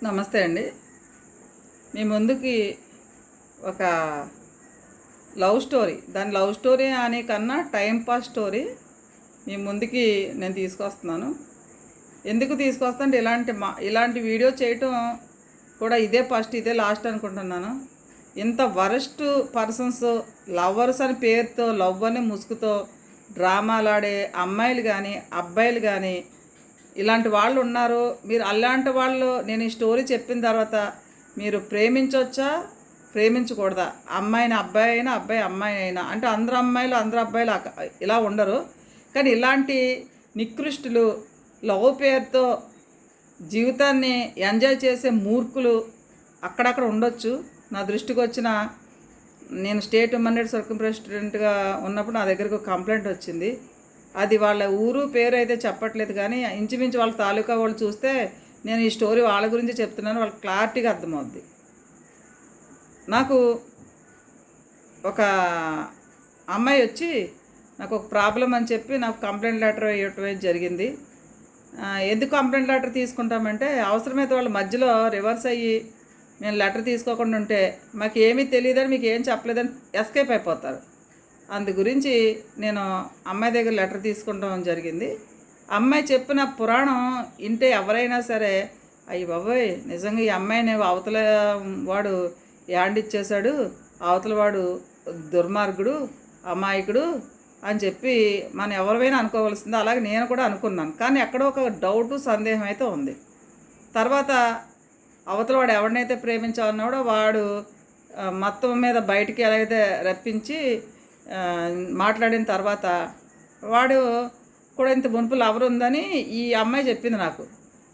నమస్తే అండి. మీ ముందుకి ఒక లవ్ స్టోరీ, దాని లవ్ స్టోరీ అనే కన్నా టైం పాస్ స్టోరీ మీ ముందుకి నేను తీసుకొస్తున్నాను. ఎందుకు తీసుకొస్తా అంటే ఇలాంటి వీడియో చేయటం కూడా ఇదే ఫస్ట్, ఇదే లాస్ట్ అనుకుంటున్నాను. ఇంత వరస్ట్ పర్సన్స్, లవర్స్ అని పేరుతో, లవ్ అనే ముసుగుతో డ్రామాలాడే అమ్మాయిలు కానీ అబ్బాయిలు కానీ ఇలాంటి వాళ్ళు ఉన్నారు. మీరు అలాంటి వాళ్ళు నేను ఈ స్టోరీ చెప్పిన తర్వాత మీరు ప్రేమించవచ్చా, ప్రేమించకూడదా? అమ్మాయిని అబ్బాయి అయినా, అబ్బాయి అమ్మాయి అయినా, అంటే అందరు అమ్మాయిలు అందరు అబ్బాయిలు ఇలా ఉండరు. కానీ ఇలాంటి నికృష్టులు, లవ్ పేరుతో జీవితాన్ని ఎంజాయ్ చేసే మూర్ఖులు అక్కడక్కడ ఉండొచ్చు. నా దృష్టికి వచ్చిన, నేను స్టేట్ హ్యూమన్ రైట్స్ వర్కింగ్ ప్రెసిడెంట్గా ఉన్నప్పుడు నా దగ్గరకు కంప్లైంట్ వచ్చింది. అది వాళ్ళ ఊరు పేరు అయితే చెప్పట్లేదు, కానీ ఇంచుమించు వాళ్ళ తాలూకా వాళ్ళు చూస్తే నేను ఈ స్టోరీ వాళ్ళ గురించి చెప్తున్నాను, వాళ్ళకి క్లారిటీగా అర్థమవుద్ది. నాకు ఒక అమ్మాయి వచ్చి నాకు ఒక ప్రాబ్లం అని చెప్పి నాకు కంప్లైంట్ లెటర్ ఇవ్వటం జరిగింది. ఎందుకు కంప్లైంట్ లెటర్ తీసుకుంటామంటే, అవసరమైతే వాళ్ళ మధ్యలో రివర్స్ అయ్యి మేము లెటర్ తీసుకోకుండా ఉంటే మాకు ఏమీ తెలియదని, మీకు ఏం చెప్పలేదని ఎస్కేప్ అయిపోతారు. అందు గురించి నేను అమ్మాయి దగ్గర లెటర్ తీసుకుంటాం జరిగింది. అమ్మాయి చెప్పిన పురాణం వింటే ఎవరైనా సరే, అయ్యి బాబోయ్ నిజంగా ఈ అమ్మాయిని అవతల వాడు యాండిచ్చేశాడు, అవతల వాడు దుర్మార్గుడు, అమాయకుడు అని చెప్పి మనం ఎవరైనా అనుకోవాల్సింది. అలాగే నేను కూడా అనుకున్నాను. కానీ ఎక్కడో ఒక డౌటు, సందేహం అయితే ఉంది. తర్వాత అవతల వాడు ఎవరినైతే ప్రేమించాలన్నాడో వాడు మొత్తం మీద బయటికి ఎలాగైతే రప్పించి మాట్లాడిన తర్వాత వాడు కూడా ఇంత మునుపు లవర్ ఉందని ఈ అమ్మాయి చెప్పింది నాకు.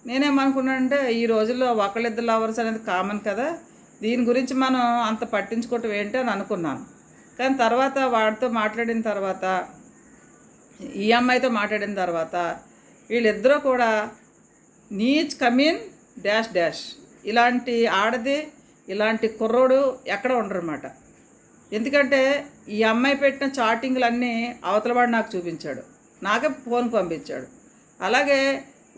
నేనేమనుకున్నానంటే, ఈ రోజుల్లో ఒకళ్ళిద్దరు లవర్స్ అనేది కామన్ కదా, దీని గురించి మనం అంత పట్టించుకోవటం ఏంటి అని అనుకున్నాను. కానీ తర్వాత వాడితో మాట్లాడిన తర్వాత, ఈ అమ్మాయితో మాట్లాడిన తర్వాత వీళ్ళిద్దరూ కూడా నీచ్ కమీన్ డాష్ డాష్, ఇలాంటి ఆడది, ఇలాంటి కుర్రోడు ఎక్కడ ఉండరన్నమాట. ఎందుకంటే ఈ అమ్మాయి పెట్టిన చాటింగ్లన్నీ అవతలవాడు నాకు చూపించాడు, నాకే ఫోన్ పంపించాడు. అలాగే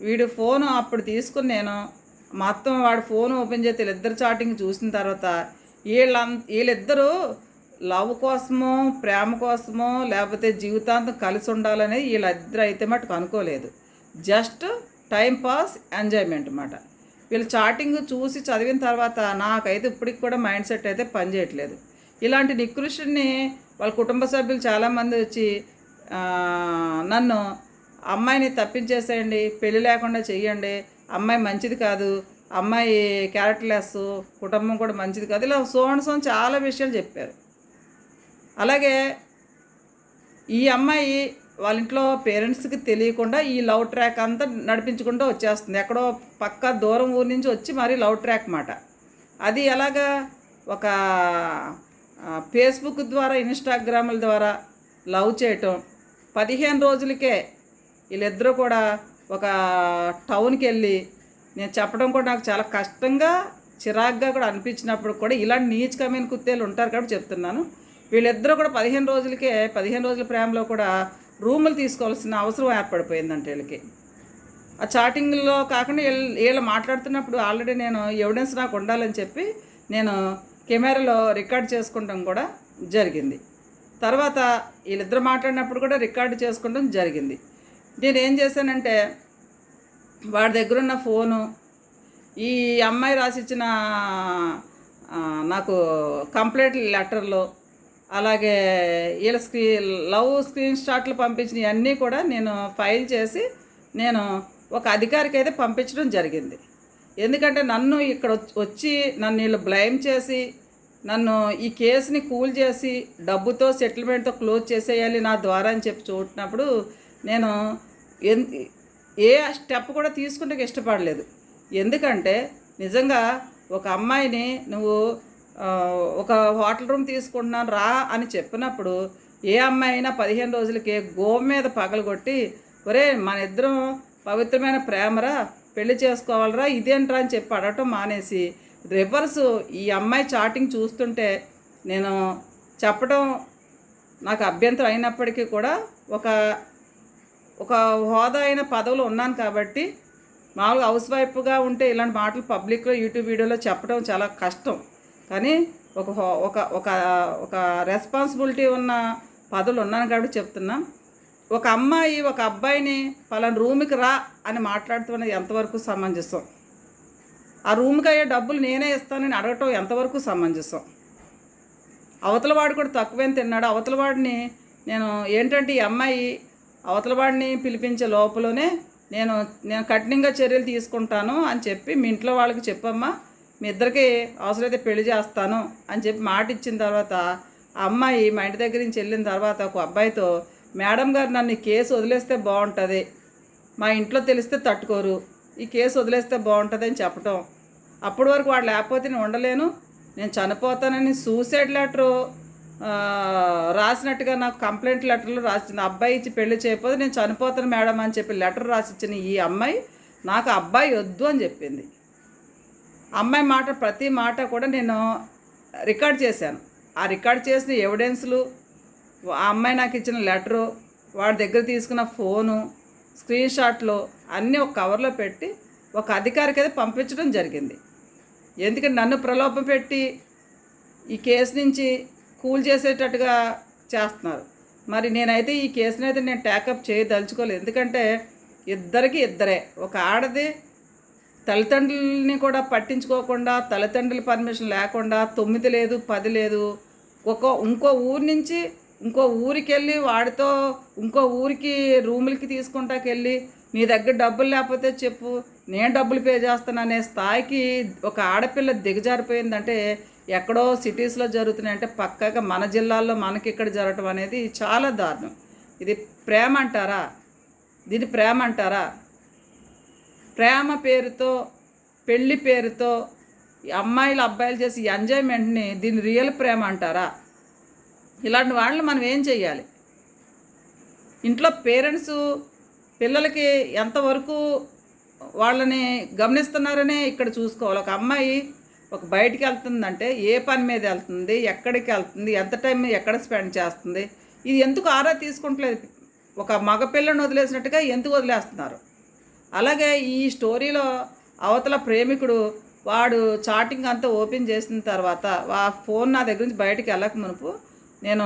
వీడు ఫోను అప్పుడు తీసుకుని నేను మొత్తం వాడు ఫోన్ ఓపెన్ చేస్తే వీళ్ళిద్దరు చాటింగ్ చూసిన తర్వాత వీళ్ళిద్దరూ లవ్ కోసమో, ప్రేమ కోసమో, లేకపోతే జీవితాంతం కలిసి ఉండాలనేది వీళ్ళిద్దరు అయితే మటుకు అనుకోలేదు. జస్ట్ టైం పాస్, ఎంజాయ్మెంట్ అన్నమాట. వీళ్ళు చాటింగ్ చూసి చదివిన తర్వాత నాకైతే ఇప్పటికి కూడా మైండ్ సెట్ అయితే పనిచేయట్లేదు. ఇలాంటి నికృష్టుని వాళ్ళ కుటుంబ సభ్యులు చాలామంది వచ్చి నన్ను, అమ్మాయిని తప్పించేసేయండి, పెళ్ళి లేకుండా చెయ్యండి, అమ్మాయి మంచిది కాదు, అమ్మాయి క్యారెక్టర్లెస్, కుటుంబం కూడా మంచిది కాదు, ఇలా సో చాలా విషయాలు చెప్పారు. అలాగే ఈ అమ్మాయి వాళ్ళ ఇంట్లో పేరెంట్స్కి తెలియకుండా ఈ లవ్ ట్రాక్ అంతా నడిపించుకుంటూ వచ్చేస్తుంది. ఎక్కడో పక్క దూరం ఊరి నుంచి వచ్చి మరీ లవ్ ట్రాక్ మాట. అది ఎలాగా, ఒక ఫేస్బుక్ ద్వారా, ఇన్స్టాగ్రాముల ద్వారా లవ్ చేయటం. 15 రోజులకే వీళ్ళిద్దరూ కూడా ఒక టౌన్కి వెళ్ళి, నేను చెప్పడం కూడా నాకు చాలా కష్టంగా, చిరాగ్గా కూడా అనిపించినప్పుడు కూడా ఇలాంటి నీచ్ కమీన్ కుత్తేలు ఉంటారు కాబట్టి చెప్తున్నాను. వీళ్ళిద్దరూ కూడా 15 రోజులకే, 15 రోజుల ప్రేమలో కూడా రూములు తీసుకోవాల్సిన అవసరం ఏర్పడిపోయిందంటే వీళ్ళకి. ఆ చాటింగ్లో కాకుండా వీళ్ళు మాట్లాడుతున్నప్పుడు ఆల్రెడీ నేను ఎవిడెన్స్ నాకు ఉండాలని చెప్పి నేను కెమెరాలో రికార్డ్ చేసుకుంటాం కూడా జరిగింది. తర్వాత వీళ్ళిద్దరు మాట్లాడినప్పుడు కూడా రికార్డు చేసుకోవడం జరిగింది. నేను ఏం చేశానంటే, వాడి దగ్గరున్న ఫోను, ఈ అమ్మాయి రాసిచ్చిన నాకు కంప్లైంట్ లెటర్లో, అలాగే వీళ్ళ లవ్ స్క్రీన్ షాట్లు పంపించినవి అన్నీ కూడా నేను ఫైల్ చేసి నేను ఒక అధికారికి అయితే పంపించడం జరిగింది. ఎందుకంటే నన్ను ఇక్కడ వచ్చి నన్ను వీళ్ళు బ్లేమ్ చేసి, నన్ను ఈ కేసుని కూల్ చేసి డబ్బుతో సెటిల్మెంట్తో క్లోజ్ చేసేయాలి నా ద్వారా అని చెప్పి చూసినప్పుడు నేను ఏ స్టెప్ కూడా తీసుకుంటే ఇష్టపడలేదు. ఎందుకంటే నిజంగా ఒక అమ్మాయిని నువ్వు ఒక హోటల్ రూమ్ తీసుకుంటున్నాను రా అని చెప్పినప్పుడు, ఏ అమ్మాయి అయినా 15 రోజులకే గోవు మీద పగలగొట్టి, ఒరే మన ఇద్దరం పవిత్రమైన ప్రేమరా, పెళ్లి చేసుకోవాలరా, ఇదేంట్రా అని చెప్పి అడగటం మానేసి రివర్సు ఈ అమ్మాయి చాటింగ్ చూస్తుంటే నేను చెప్పడం నాకు అభ్యంతరం అయినప్పటికీ కూడా ఒక హోదా అయిన పదవులు ఉన్నాను కాబట్టి మామూలుగా హౌస్ వైఫ్గా ఉంటే ఇలాంటి మాటలు పబ్లిక్లో యూట్యూబ్ వీడియోలో చెప్పడం చాలా కష్టం. కానీ ఒక ఒక ఒక ఒక రెస్పాన్సిబిలిటీ ఉన్న పదవులు ఉన్నాను కాబట్టి చెప్తున్నా. ఒక అమ్మాయి ఒక అబ్బాయిని పలానా రూమ్కి రా అని మాట్లాడుతున్నది ఎంతవరకు సమంజసం? ఆ రూమ్కి అయ్యే డబ్బులు నేనే ఇస్తానని అడగటం ఎంతవరకు సమంజసం? అవతల వాడు కూడా తక్కువేం తిన్నాడు. అవతల వాడిని నేను ఏంటంటే ఈ అమ్మాయి అవతల వాడిని పిలిపించే లోపలనే నేను కఠినంగా చర్యలు తీసుకుంటాను అని చెప్పి మీ ఇంట్లో వాళ్ళకి చెప్పమ్మా, మీ ఇద్దరికి అవసరమైతే పెళ్లి చేస్తాను అని చెప్పి మాట ఇచ్చిన తర్వాత ఆ అమ్మాయి మా ఇంటి దగ్గర నుంచి వెళ్ళిన తర్వాత ఒక అబ్బాయితో, మేడం గారు నన్ను ఈ కేసు వదిలేస్తే బాగుంటుంది, మా ఇంట్లో తెలిస్తే తట్టుకోరు, ఈ కేసు వదిలేస్తే బాగుంటుంది అని చెప్పటం. అప్పటి వరకు వాడు లేకపోతే నేను ఉండలేను, నేను చనిపోతానని సూసైడ్ లెటరు రాసినట్టుగా నాకు కంప్లైంట్ లెటర్లు రాసింది. అబ్బాయి ఇచ్చి పెళ్లి చేయకపోతే నేను చనిపోతాను మేడం అని చెప్పి లెటర్ రాసిచ్చిన ఈ అమ్మాయి నాకు అబ్బాయి వద్దు అని చెప్పింది. అమ్మాయి మాట ప్రతి మాట కూడా నేను రికార్డ్ చేశాను. ఆ రికార్డ్ చేసిన ఎవిడెన్స్లు, ఆ అమ్మాయి నాకు ఇచ్చిన లెటరు, వాడి దగ్గర తీసుకున్న ఫోను, స్క్రీన్ షాట్లు అన్నీ ఒక కవర్లో పెట్టి ఒక అధికారికి అయితే పంపించడం జరిగింది. ఎందుకంటే నన్ను ప్రలోభ పెట్టి ఈ కేసు నుంచి కూల్ చేసేటట్టుగా చేస్తున్నారు. మరి నేనైతే ఈ కేసుని అయితే నేను ట్యాకప్ చేయదలుచుకోలేదు. ఎందుకంటే ఇద్దరికి ఇద్దరే. ఒక ఆడది తల్లిదండ్రులని కూడా పట్టించుకోకుండా, తల్లిదండ్రుల పర్మిషన్ లేకుండా 9 లేదు 10 లేదు ఇంకో ఊరి నుంచి ఇంకో ఊరికి వెళ్ళి వాడితో ఇంకో ఊరికి రూములకి తీసుకుంటాకెళ్ళి నీ దగ్గర డబ్బులు లేకపోతే చెప్పు నేను డబ్బులు పే చేస్తాను అనే స్థాయికి ఒక ఆడపిల్ల దిగజారిపోయిందంటే ఎక్కడో సిటీస్లో జరుగుతున్నాయంటే పక్కగా మన జిల్లాల్లో మనకి ఇక్కడ జరగటం అనేది చాలా దారుణం. ఇది ప్రేమ అంటారా? దీన్ని ప్రేమ అంటారా? ప్రేమ పేరుతో, పెళ్లి పేరుతో అమ్మాయిలు అబ్బాయిలు చేసి ఎంజాయ్మెంట్ని దీన్ని రియల్ ప్రేమ అంటారా? ఇలాంటి వాళ్ళని మనం ఏం చెయ్యాలి? ఇంట్లో పేరెంట్స్ పిల్లలకి ఎంతవరకు వాళ్ళని గమనిస్తున్నారనే ఇక్కడ చూసుకోవాలి. ఒక అమ్మాయి ఒక బయటికి వెళ్తుందంటే ఏ పని మీద వెళ్తుంది, ఎక్కడికి వెళ్తుంది, ఎంత టైం ఎక్కడ స్పెండ్ చేస్తుంది, ఇది ఎందుకు ఆరా తీసుకుంటలేదు? ఒక మగపిల్లని వదిలేసినట్టుగా ఎందుకు వదిలేస్తున్నారు? అలాగే ఈ స్టోరీలో అవతల ప్రేమికుడు వాడు చాటింగ్ అంతా ఓపెన్ చేసిన తర్వాత ఆ ఫోన్ నా దగ్గర నుంచి బయటికి వెళ్ళక మునుపు నేను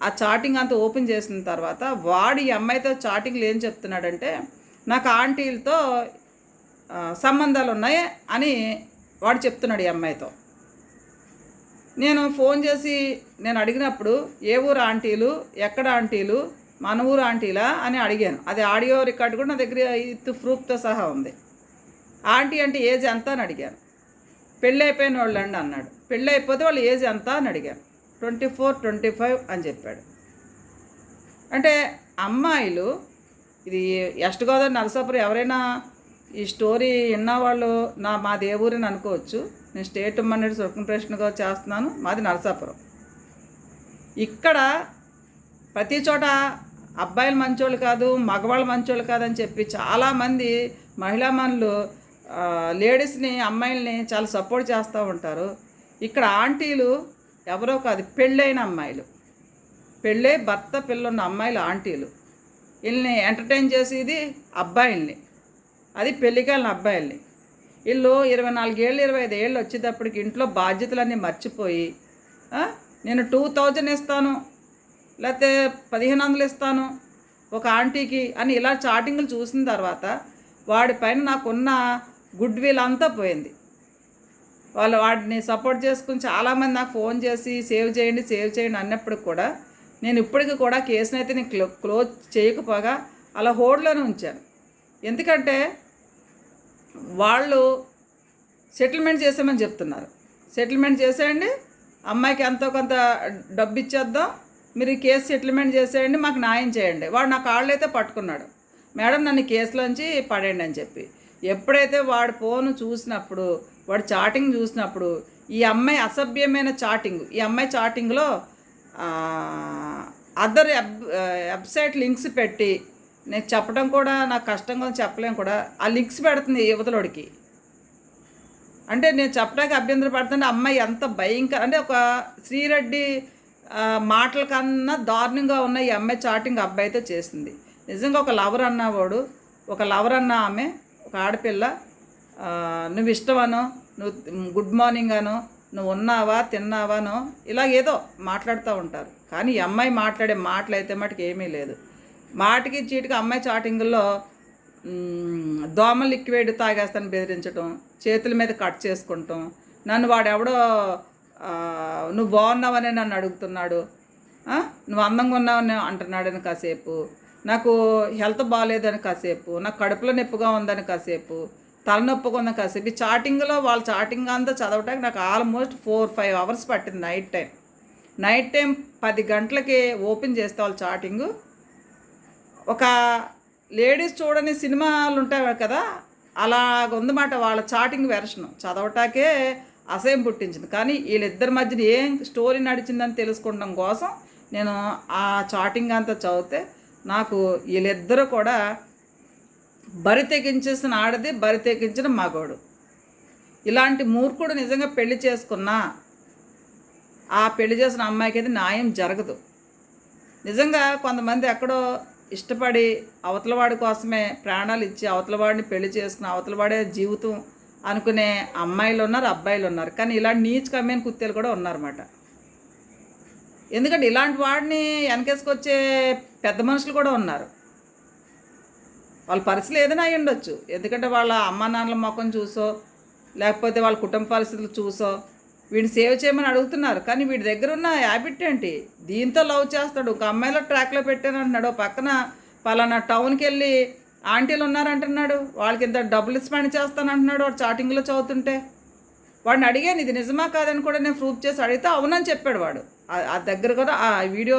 ఆ చాటింగ్ అంతా ఓపెన్ చేసిన తర్వాత వాడు ఈ అమ్మాయితో చాటింగ్లు ఏం చెప్తున్నాడంటే, నాకు ఆంటీలతో సంబంధాలు ఉన్నాయి అని వాడు చెప్తున్నాడు ఈ అమ్మాయితో. నేను ఫోన్ చేసి నేను అడిగినప్పుడు ఏ ఊరు ఆంటీలు, ఎక్కడ ఆంటీలు, మన ఊరు ఆంటీలా అని అడిగాను. అది ఆడియో రికార్డు కూడా నా దగ్గర విత్ ప్రూఫ్తో సహా ఉంది. ఆంటీ అంటే ఏజ్ ఎంత అని అడిగాను. పెళ్ళి అయిపోయిన వాళ్ళండి అన్నాడు. పెళ్ళి అయిపోతే వాళ్ళు ఏజ్ ఎంత అని అడిగాను. 24, 25 అని చెప్పాడు. అంటే అమ్మాయిలు, ఇది వెస్ట్ గోదావరి నరసాపురం, ఎవరైనా ఈ స్టోరీ విన్నవాళ్ళు మా దేవురిని అనుకోవచ్చు. నేను స్టేట్ మన్నెడు సుఖంప్రేషన్గా చేస్తున్నాను, మాది నరసాపురం. ఇక్కడ ప్రతి చోట అబ్బాయిలు మంచోళ్ళు కాదు, మగవాళ్ళు మంచోళ్ళు కాదని చెప్పి చాలామంది మహిళామణులు లేడీస్ని, అమ్మాయిల్ని చాలా సపోర్ట్ చేస్తూ ఉంటారు. ఇక్కడ ఆంటీలు ఎవరో కాదు, పెళ్ళైన అమ్మాయిలు, పెళ్ళే భర్త పిల్లున్న అమ్మాయిలు ఆంటీలు. వీళ్ళని ఎంటర్టైన్ చేసేది అబ్బాయిల్ని, అది పెళ్ళికెళ్ళిన అబ్బాయిల్ని. వీళ్ళు 24 ఏళ్ళు 25 ఏళ్ళు వచ్చేటప్పటికి ఇంట్లో బాధ్యతలన్నీ మర్చిపోయి నేను 2000 ఇస్తాను, లేకపోతే 1500 ఇస్తాను ఒక ఆంటీకి అని ఇలా చాటింగ్లు చూసిన తర్వాత వాడిపైన నాకున్న గుడ్ విల్ అంతా పోయింది. వాడిని సపోర్ట్ చేసుకుని చాలామంది నాకు ఫోన్ చేసి సేవ్ చేయండి అన్నప్పటికి కూడా నేను ఇప్పటికీ కూడా కేసుని అయితే నేను క్లోజ్ చేయకపోగా అలా హోల్డ్లోనే ఉంచాను. ఎందుకంటే వాళ్ళు సెటిల్మెంట్ చేసామని చెప్తున్నారు. సెటిల్మెంట్ చేసేయండి, అమ్మాయికి ఎంతో కొంత డబ్బు ఇచ్చేద్దాం, మీరు ఈ కేసు సెటిల్మెంట్ చేసేయండి, మాకు న్యాయం చేయండి. వాడు నా కాళ్ళు అయితే పట్టుకున్నాడు, మేడం నన్ను కేసులోంచి పడేయండి అని చెప్పి. ఎప్పుడైతే వాడు ఫోను చూసినప్పుడు, వాడు చాటింగ్ చూసినప్పుడు, ఈ అమ్మాయి అసభ్యమైన చాటింగ్, ఈ అమ్మాయి చాటింగ్లో అదర్ వెబ్సైట్ లింక్స్ పెట్టి, నేను చెప్పడం కూడా నాకు కష్టంగా చెప్పలేం కూడా, ఆ లింక్స్ పెడుతుంది యువతలోడికి. అంటే నేను చెప్పడానికి అభ్యంతరం పడుతుంటే అమ్మాయి ఎంత భయంకర అంటే ఒక శ్రీరెడ్డి మాటల కన్నా దారుణంగా ఉన్న ఈ అమ్మాయి చాటింగ్ అబ్బాయితో చేసింది. నిజంగా ఒక లవర్ అన్నవాడు, ఒక లవర్ అన్న ఆమె ఒక ఆడపిల్ల నువ్వు ఇష్టమనో, నువ్వు గుడ్ మార్నింగ్ అనో, నువ్వు ఉన్నావా తిన్నావానో ఇలా ఏదో మాట్లాడుతూ ఉంటారు. కానీ ఈ అమ్మాయి మాట్లాడే మాటలు అయితే మటుకు ఏమీ లేదు. మాటికి చీటికి అమ్మాయి చాటింగుల్లో దోమ లిక్విడ్ తాగేస్తాను బెదిరించడం, చేతుల మీద కట్ చేసుకుంటాం, నన్ను వాడెవడో నువ్వు బాగున్నావని నన్ను అడుగుతున్నాడు, నువ్వు అందంగా ఉన్నావని అంటున్నాడని కాసేపు, నాకు హెల్త్ బాగాలేదని కాసేపు, నాకు కడుపులో నొప్పిగా ఉందని కాసేపు, తలనొప్పిగా ఉందని కాసేపు. ఈ చాటింగ్లో వాళ్ళ చాటింగ్ అంతా చదవటానికి నాకు ఆల్మోస్ట్ 4-5 అవర్స్ పట్టింది. నైట్ టైం 10 గంటలకి ఓపెన్ చేస్తే వాళ్ళ చాటింగు. ఒక లేడీస్ చూడని సినిమాలు ఉంటాయి కదా, అలాగ ఉందన్నమాట వాళ్ళ చాటింగ్ వెర్షన్. చదవటాకే అసహ్యం పుట్టించింది. కానీ వీళ్ళిద్దరి మధ్యన ఏం స్టోరీ నడిచిందని తెలుసుకోవడం కోసం నేను ఆ చాటింగ్ అంతా చదివితే నాకు వీళ్ళిద్దరూ కూడా బరి తెగించేసిన ఆడది, బరి తెగించిన మగోడు. ఇలాంటి మూర్ఖుడు నిజంగా పెళ్లి చేసుకున్నా ఆ పెళ్లి చేసిన అమ్మాయికి అయితే న్యాయం జరగదు. నిజంగా కొంతమంది ఎక్కడో ఇష్టపడి అవతలవాడి కోసమే ప్రాణాలు ఇచ్చి అవతలవాడిని పెళ్లి చేసుకుని అవతలవాడే జీవితం అనుకునే అమ్మాయిలు ఉన్నారు, అబ్బాయిలు ఉన్నారు. కానీ ఇలాంటి నీచ్ కమ్మిన కుత్తేలు కూడా ఉన్నారన్నమాట. ఎందుకంటే ఇలాంటి వాడిని వెనకేసుకొచ్చే పెద్ద మనుషులు కూడా ఉన్నారు. వాళ్ళ పరిస్థితులు ఏదైనా అయి ఉండొచ్చు. ఎందుకంటే వాళ్ళ అమ్మ నాన్నల ముఖం చూసో లేకపోతే వాళ్ళ కుటుంబ పరిస్థితులు చూసో వీడిని సేవ్ చేయమని అడుగుతున్నారు. కానీ వీడి దగ్గర ఉన్న హ్యాబిట్ ఏంటి, దీంతో లవ్ చేస్తాడు, ఒక అమ్మాయిలో ట్రాక్లో పెట్టాను అంటున్నాడు, పక్కన పలానా టౌన్కి వెళ్ళి ఆంటీలు ఉన్నారంటున్నాడు, వాళ్ళకి ఇంత డబ్బులు స్పెండ్ చేస్తాను అంటున్నాడు. వాడు చాటింగ్లో చదువుతుంటే వాడిని అడిగాను, ఇది నిజమా కాదని కూడా నేను ప్రూఫ్ చేసి అడిగితే అవునని చెప్పాడు వాడు. ఆ దగ్గర కూడా ఆ వీడియో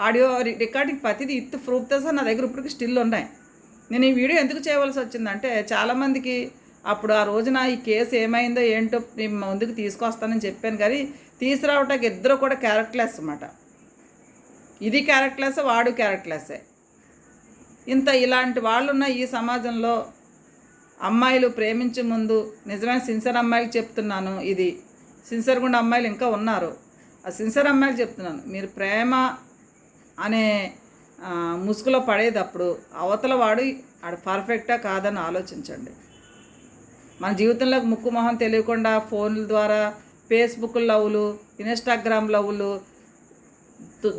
ఆడియో రికార్డింగ్ ప్రతిదీ ప్రూఫ్తో సహా నా దగ్గర ఇప్పటికి స్టిల్ ఉన్నాయి. నేను ఈ వీడియో ఎందుకు చేయవలసి వచ్చిందంటే చాలామందికి అప్పుడు ఆ రోజున ఈ కేసు ఏమైందో ఏంటో మేము ముందుకు తీసుకొస్తానని చెప్పాను. కానీ తీసుకురావటానికి ఇద్దరు కూడా క్యారెక్టర్లెస్ అన్నమాట. ఇది క్యారెక్టర్లెస్, వాడు క్యారెక్టర్లెస్సే. ఇలాంటి వాళ్ళున్న ఈ సమాజంలో అమ్మాయిలు ప్రేమించే ముందు నిజమైన సిన్సియర్ అమ్మాయిలు చెప్తున్నాను, ఇది సిన్సియర్గా ఉన్న అమ్మాయిలు ఇంకా ఉన్నారు. ఆ సిన్సియర్ అమ్మాయిలు చెప్తున్నాను, మీరు ప్రేమ అనే ముసుగులో పడేటప్పుడు అవతల వాడు పర్ఫెక్టా కాదని ఆలోచించండి. మన జీవితంలోకి ముక్కు మొహం తెలియకుండా ఫోన్ల ద్వారా ఫేస్బుక్ లవ్లు, ఇన్స్టాగ్రామ్ లవ్లు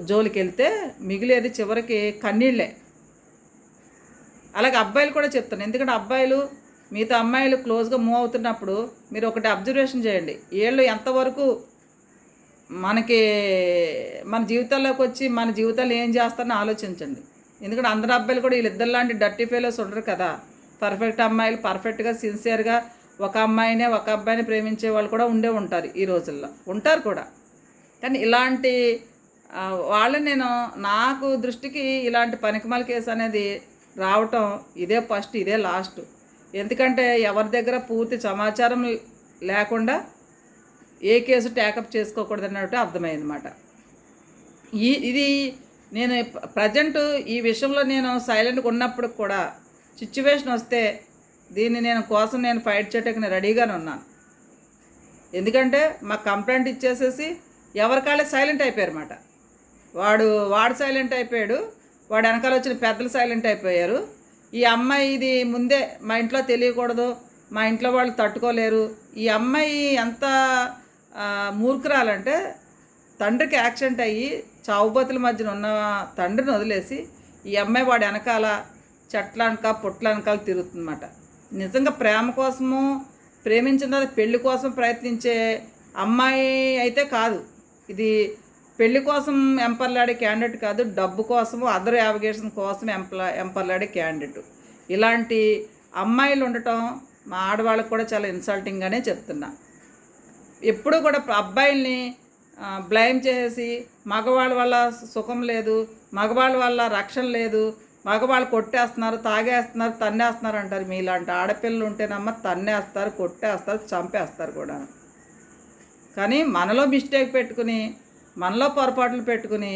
జోలికి వెళ్తే మిగిలేది చివరికి కన్నీళ్ళే. అలాగే అబ్బాయిలు కూడా చెప్తాను, ఎందుకంటే అబ్బాయిలు మిగతా అమ్మాయిలు క్లోజ్గా మూవ్ అవుతున్నప్పుడు మీరు ఒకటి అబ్జర్వేషన్ చేయండి, వీళ్ళు ఎంతవరకు మనకి మన జీవితాల్లోకి వచ్చి మన జీవితాలు ఏం చేస్తారని ఆలోచించండి. ఎందుకంటే అందరు అబ్బాయిలు కూడా వీళ్ళిద్దరు లాంటి డర్టీ ఫెలోస్ ఉండరు కదా. పర్ఫెక్ట్ అమ్మాయిలు పర్ఫెక్ట్గా సిన్సియర్గా ఒక అమ్మాయినే ఒక అబ్బాయిని ప్రేమించే వాళ్ళు కూడా ఉంటారు ఈ రోజుల్లో, ఉంటారు కూడా. కానీ ఇలాంటి వాళ్ళని నేను నాకు దృష్టికి ఇలాంటి పనికిమాల కేసు అనేది రావటం ఇదే ఫస్ట్, ఇదే లాస్ట్. ఎందుకంటే ఎవరి దగ్గర పూర్తి సమాచారం లేకుండా ఏ కేసు ట్యాకప్ చేసుకోకూడదు అన్నట్టు అర్థమైందన్నమాట. ఇది నేను ప్రజెంట్ ఈ విషయంలో నేను సైలెంట్గా ఉన్నప్పుడు కూడా సిచ్యువేషన్ వస్తే దీన్ని నేను ఫైట్ చేయడానికి నేను రెడీగానే ఉన్నాను. ఎందుకంటే మాకు కంప్లైంట్ ఇచ్చేసేసి ఎవరికాళ్ళే సైలెంట్ అయిపోయారు అన్నమాట. వాడు సైలెంట్ అయిపోయాడు, వాడు వెనకాల వచ్చిన పెద్దలు సైలెంట్ అయిపోయారు. ఈ అమ్మాయి ఇది ముందే మా ఇంట్లో తెలియకూడదు, మా ఇంట్లో వాళ్ళు తట్టుకోలేరు. ఈ అమ్మాయి ఎంత మూర్ఖురాలంటే తండ్రికి యాక్సిడెంట్ అయ్యి చావుబతుల మధ్యన ఉన్న తండ్రిని వదిలేసి ఈ అమ్మాయి వాడు వెనకాల చెట్లనక పుట్లనకాల తిరుగుతుందన్నమాట. నిజంగా ప్రేమ కోసము ప్రేమించిన తర్వాత పెళ్లి కోసం ప్రయత్నించే అమ్మాయి అయితే కాదు. ఇది పెళ్లి కోసం ఎంపర్లాడే క్యాండిడేట్ కాదు, డబ్బు కోసము అదర్ యావిగేషన్ కోసం ఎంపర్లాడే క్యాండిడేట్. ఇలాంటి అమ్మాయిలు ఉండటం మా ఆడవాళ్ళకు కూడా చాలా ఇన్సల్టింగ్గానే చెప్తున్నా. ఎప్పుడూ కూడా అబ్బాయిల్ని బ్లేమ్ చేసి మగవాళ్ళ వల్ల సుఖం లేదు, మగవాళ్ళ వల్ల రక్షణ లేదు, మగవాళ్ళు కొట్టేస్తున్నారు, తాగేస్తున్నారు, తన్నేస్తున్నారు అంటారు. మీలాంటి ఆడపిల్లలు ఉంటేనమ్మ తన్నేస్తారు, కొట్టేస్తారు, చంపేస్తారు కూడా. కానీ మనలో మిస్టేక్ పెట్టుకుని మనలో పొరపాట్లు పెట్టుకుని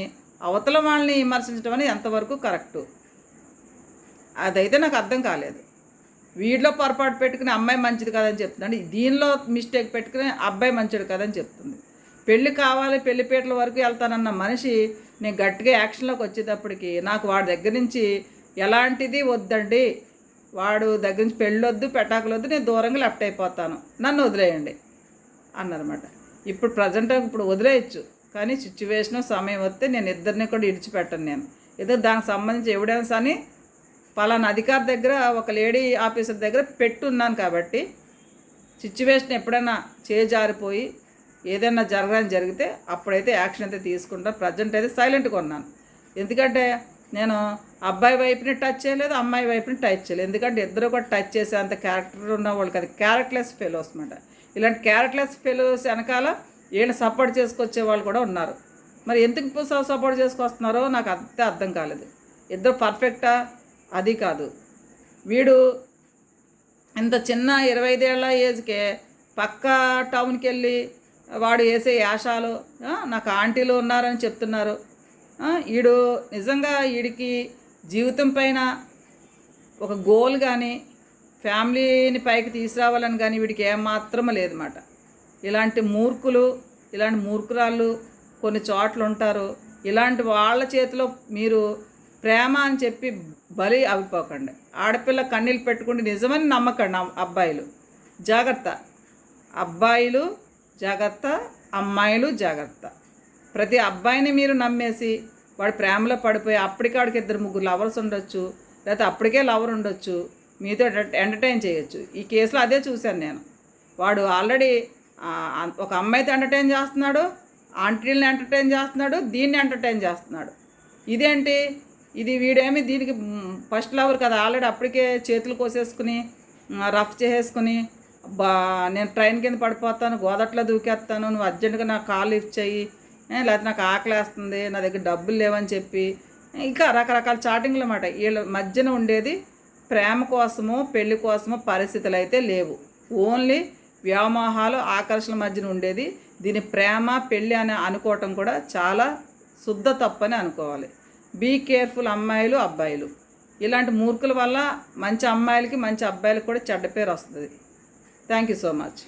అవతల వాళ్ళని విమర్శించడం అనేది ఎంతవరకు కరెక్టు అదైతే నాకు అర్థం కాలేదు. వీడిలో పొరపాటు పెట్టుకుని అమ్మాయి మంచిది కదని చెప్తుందండి, దీనిలో మిస్టేక్ పెట్టుకుని అబ్బాయి మంచిది కదని చెప్తుంది. పెళ్ళి కావాలి, పెళ్లిపేటల వరకు వెళ్తానన్న మనిషి నేను గట్టిగా యాక్షన్లోకి వచ్చేటప్పటికి నాకు వాడి దగ్గర నుంచి ఎలాంటిది వద్దండి, వాడు దగ్గర నుంచి పెళ్ళొద్దు పెటాకులొద్దు, నేను దూరంగా లెఫ్ట్ అయిపోతాను, నన్ను వదిలేయండి అన్నమాట. ఇప్పుడు ప్రజెంట్ ఇప్పుడు వదిలేయచ్చు, కానీ సిచ్యువేషను సమయం వస్తే నేను ఇద్దరిని కూడా విడిచిపెట్టను. నేను ఏదో దానికి సంబంధించి ఎవిడెన్స్ అని పలానా అధికారి దగ్గర, ఒక లేడీ ఆఫీసర్ దగ్గర పెట్టున్నాను కాబట్టి సిచ్యువేషన్ ఎప్పుడైనా చేజారిపోయి ఏదైనా జరగని జరిగితే అప్పుడైతే యాక్షన్ అయితే తీసుకుంటాను. ప్రజెంట్ అయితే సైలెంట్గా ఉన్నాను. ఎందుకంటే నేను అబ్బాయి వైపుని టచ్ చేయలేదు, అమ్మాయి వైపుని టచ్ చేయలేదు. ఎందుకంటే ఇద్దరు కూడా టచ్ చేసే అంత క్యారెక్టర్ ఉన్న వాళ్ళు కదా, క్యారెక్టర్లెస్ ఫెలోస్ అనమాట. ఇలాంటి క్యారెక్టర్లెస్ ఫెలోస్ వెనకాల వీళ్ళని సపోర్ట్ చేసుకొచ్చే వాళ్ళు కూడా ఉన్నారు. మరి ఎందుకు సపోర్ట్ చేసుకొస్తున్నారో నాకు అంతే అర్థం కాలేదు. ఇద్దరు పర్ఫెక్టా? అది కాదు. వీడు ఇంత చిన్న 25 ఏళ్ల ఏజ్కే పక్క టౌన్కి వెళ్ళి వాడు వేసే యాషాలు, నాకు ఆంటీలు ఉన్నారని చెప్తున్నారు. వీడు నిజంగా వీడికి జీవితం పైన ఒక గోల్ కానీ ఫ్యామిలీని పైకి తీసుకురావాలని కానీ వీడికి ఏమాత్రం లేదన్నమాట. ఇలాంటి మూర్ఖులు, ఇలాంటి మూర్ఖురాళ్ళు కొన్ని చోట్ల ఉంటారు. ఇలాంటి వాళ్ళ చేతిలో మీరు ప్రేమ అని చెప్పి బలి అవిపోకండి. ఆడపిల్ల కన్నీళ్ళు పెట్టుకుంటే నిజమని నమ్మకండి. అబ్బాయిలు జాగ్రత్త, అబ్బాయిలు జాగ్రత్త, అమ్మాయిలు జాగ్రత్త. ప్రతి అబ్బాయిని మీరు నమ్మేసి వాడు ప్రేమలో పడిపోయి అప్పటికాడికి 2-3 లవర్స్ ఉండొచ్చు, లేకపోతే అప్పటికే లవర్ ఉండొచ్చు, మీతో ఎంటర్టైన్ చేయొచ్చు. ఈ కేసులో అదే చూశాను నేను. వాడు ఆల్రెడీ ఒక అమ్మాయితో ఎంటర్టైన్ చేస్తున్నాడు, ఆంటీలను ఎంటర్టైన్ చేస్తున్నాడు, దీన్ని ఎంటర్టైన్ చేస్తున్నాడు. ఇదేంటి? ఇది వీడేమి దీనికి ఫస్ట్ లవర్ కదా, ఆల్రెడీ అప్పటికే చేతులు కోసేసుకుని రఫ్ చేసేసుకుని, నేను ట్రైన్ కింద పడిపోతాను, గోదట్లో దూకేస్తాను, నువ్వు అర్జెంటుగా నాకు కాల్ లిఫ్ట్ చెయ్యి, లేకపోతే నాకు ఆకలేస్తుంది, నా దగ్గర డబ్బులు లేవని చెప్పి ఇంకా రకరకాల చాటింగ్లు అన్నమాట. వీళ్ళ మధ్యన ఉండేది ప్రేమ కోసమో పెళ్లి కోసమో పరిస్థితులు అయితే లేవు. ఓన్లీ వ్యామోహాలు, ఆకర్షణ మధ్యన ఉండేది. దీని ప్రేమ పెళ్ళి అని అనుకోవటం కూడా చాలా శుద్ధ తప్పని అనుకోవాలి. బీ కేర్ఫుల్ అమ్మాయిలు, అబ్బాయిలు. ఇలాంటి మూర్ఖుల వల్ల మంచి అమ్మాయిలకి మంచి అబ్బాయిలకి కూడా చెడ్డ పేరు వస్తుంది. Thank you so much.